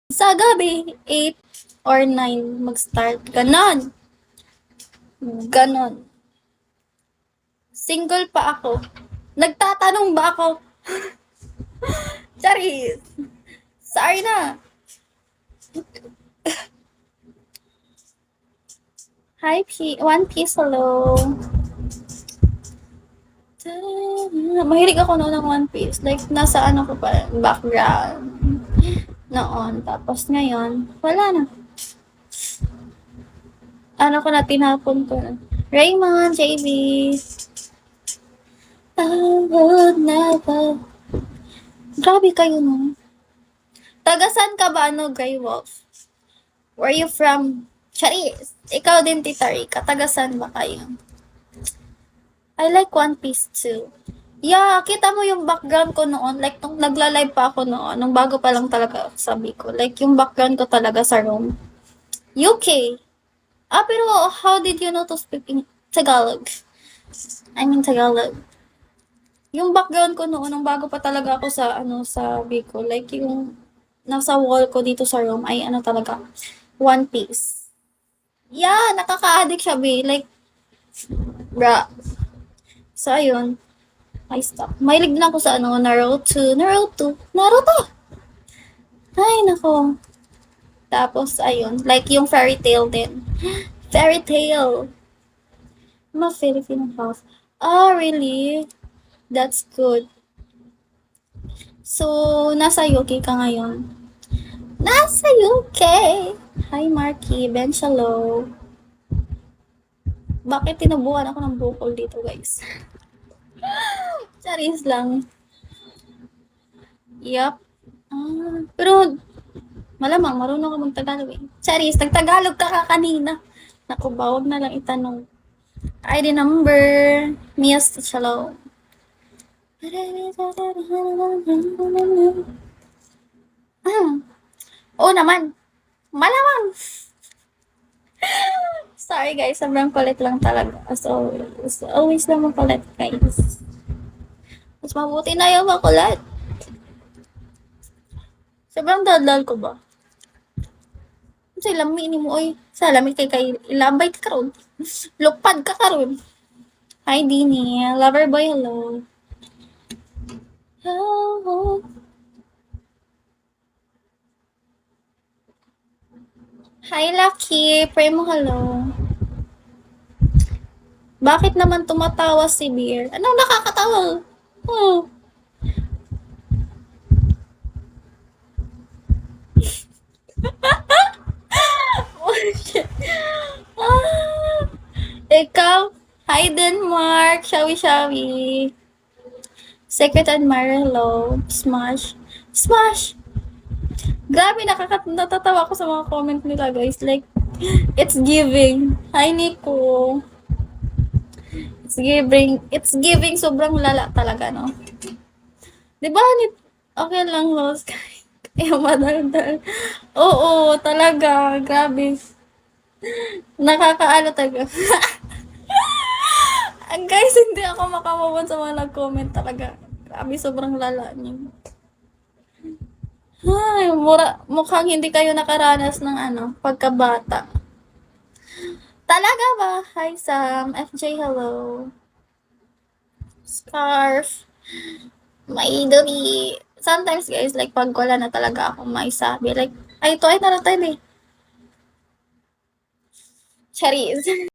Sa gabi, 8 or 9 mag-start. Ganon. Ganon. Single pa ako. Nagtatanong ba ako? Charis. Sorry na. Hi, One Piece, hello. Mahilig ako noon ng One Piece. Like, nasa ano ko pa, background. Noon. Tapos ngayon, wala na. Ano ko na, tinapon ko na. Raymond, JB. I would never. Grabe kayo, no? Tagasan ka ba, Grey Wolf? Where you from? Charis. Ikaw din, Tita Rika. Tagasan ba kayo? I like One Piece too. Yeah, kita mo yung background ko noon. Like, nung nagla-live pa ako noon, nung bago pa lang talaga sabi ko. Like, yung background ko talaga sa room. UK. Pero how did you know to speak in Tagalog? I mean Tagalog. Yung background ko noon, nung bago pa talaga ako sa Bicol, like yung nasa wall ko dito sa room ay talaga, One Piece. Yeah, nakaka-addict siya, be. Like, bra. So, ayun. I stop. Mahilig na ako sa Naruto. Ay, nako. Tapos, ayun. Like, yung fairy tale din. Fairy tale. I'm a Filipino house. Oh, really? That's good. So, nasa UK ka ngayon? Nasa UK! Hi, Marky. Ben, hello. Bakit tinubuhan ako ng bukol dito, guys? Charis lang. Yup. Pero, malamang, marunong ka mag-Tagalog eh. Charis, nag-Tagalog ka kanina. Naku, bawag na lang itanong. ID number. Mias, hello. Oo naman. Malamang. Sorry guys, sobrang kulit lang talaga. As always lang makulit guys. Mas mabuti na yung makulit. Sobrang dadal ko ba? Sa lami ni mo oy. Sa lami kay ilambay ka karon. Lupad ka karon. Hi Dini, lover boy, hello. Hello. Hi Lucky, pray mo hello. Bakit naman tumatawa si Beer? Anong nakakatawa? Oh. Oh, shit. Ikaw? Hi Denmark, shawi. Secret admirer, hello. Smash. Grabe, natatawa ko sa mga comment nila, guys. Like, it's giving. Hi, Nico. It's giving sobrang lala talaga, no? Diba, okay lang, host. Kaya madaldal. Oo, talaga. Grabe. Nakakaano talaga. Guys, hindi ako makamove sa mga nag-comment talaga. Grabe, sobrang lala niyo. Ay, mukhang hindi kayo nakaranas ng pagkabata. Talaga ba? Hi, Sam. FJ, hello. Scarf. Maidori. Sometimes, guys, like, pag wala na talaga ako may sabi. Like, ay, ito ay naratay, eh. Charis.